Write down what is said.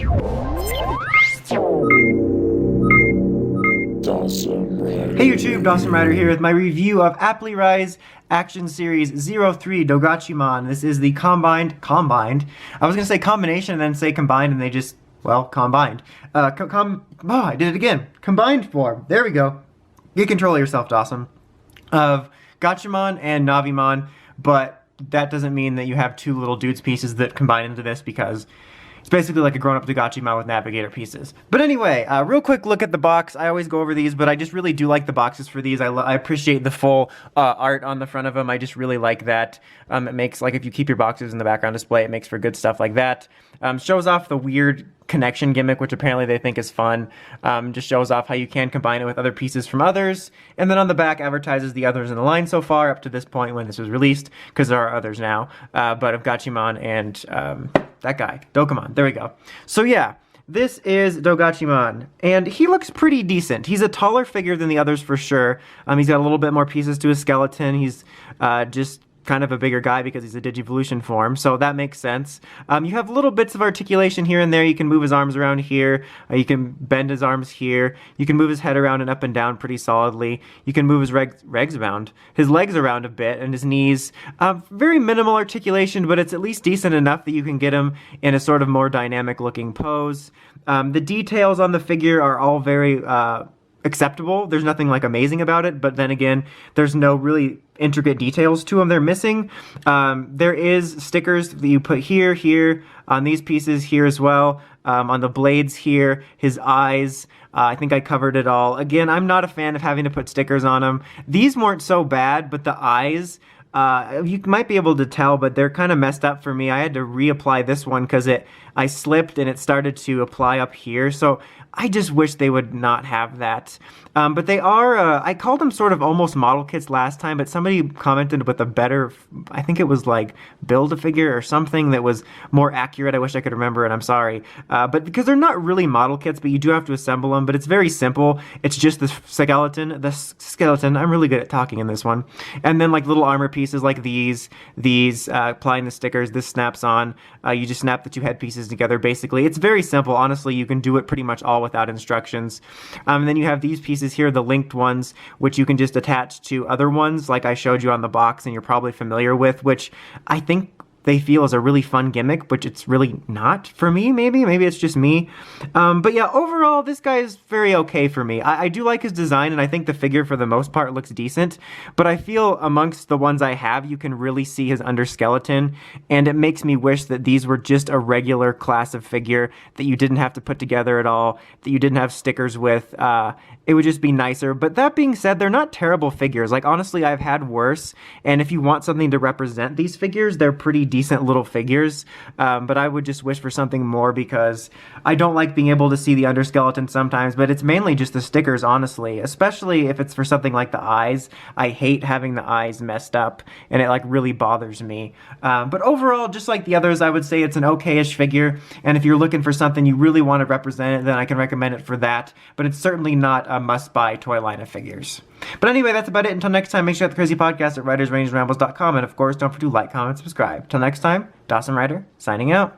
Hey YouTube, Dawson Rider here with my review of Appli Arise Action Series 03 DoGatchmon. This is the combined, I was going to say combination and then say combined and they just, well, combined. I did it again. Combined form. There we go. Get control of yourself, Dawson. Of Gathmon and Navimon, but that doesn't mean that you have two little dudes pieces that combine into this because it's basically like a grown-up DoGatchmon with Navigator pieces. But anyway, real quick look at the box. I always go over these, but I just really do like the boxes for these. I appreciate the full art on the front of them. I just really like that. It makes, like, if you keep your boxes in the background display, it makes for good stuff like that. Shows off the weird connection gimmick, which apparently they think is fun. Just shows off how you can combine it with other pieces from others. And then on the back advertises the others in the line so far up to this point when this was released, because there are others now, but of Gathmon and that guy, DoGatchmon. There we go. So yeah, this is DoGatchmon, and he looks pretty decent. He's a taller figure than the others for sure. He's got a little bit more pieces to his skeleton. He's just kind of a bigger guy because he's a Digivolution form, so that makes sense. You have little bits of articulation here and there. You can move his arms around here. You can bend his arms here. You can move his head around and up and down pretty solidly. You can move his his legs around a bit, and his knees. Very minimal articulation, but it's at least decent enough that you can get him in a sort of more dynamic looking pose. The details on the figure are all very acceptable. There's nothing like amazing about it, but then again, there's no really intricate details to them they're missing. There is stickers that you put here, on these pieces here as well, on the blades here, his eyes. I think I covered it all. Again, I'm not a fan of having to put stickers on them. These weren't so bad, but the eyes, you might be able to tell, but they're kind of messed up for me. I had to reapply this one because I slipped and it started to apply up here. So I just wish they would not have that. But they are, I called them sort of almost model kits last time, but somebody commented with a better, I think it was like Build-A-Figure or something that was more accurate. I wish I could remember it, I'm sorry. But because they're not really model kits, but you do have to assemble them, but it's very simple. It's just the skeleton, I'm really good at talking in this one. And then like little armor pieces like these applying the stickers, this snaps on. You just snap the two head pieces together basically. It's very simple, honestly. You can do it pretty much all without instructions. And then you have these pieces here, the linked ones, which you can just attach to other ones like I showed you on the box and you're probably familiar with, which I think they feel is a really fun gimmick, which it's really not for me, maybe it's just me. But yeah, overall, this guy is very okay for me. I do like his design, and I think the figure for the most part looks decent, but I feel amongst the ones I have, you can really see his underskeleton, and it makes me wish that these were just a regular class of figure that you didn't have to put together at all, that you didn't have stickers with. It would just be nicer. But that being said, they're not terrible figures. Like, honestly, I've had worse, and if you want something to represent these figures, they're pretty decent little figures, but I would just wish for something more because I don't like being able to see the underskeleton sometimes, but it's mainly just the stickers, honestly, especially if it's for something like the eyes. I hate having the eyes messed up, and it like really bothers me. But overall, just like the others, I would say it's an okay-ish figure, and if you're looking for something you really want to represent it, then I can recommend it for that, but it's certainly not a must-buy toy line of figures. But anyway, that's about it. Until next time, make sure you have the Crazy Podcast at writersrangerambles.com. And of course, don't forget to like, comment, subscribe. Till next time, Dawson Rider, signing out.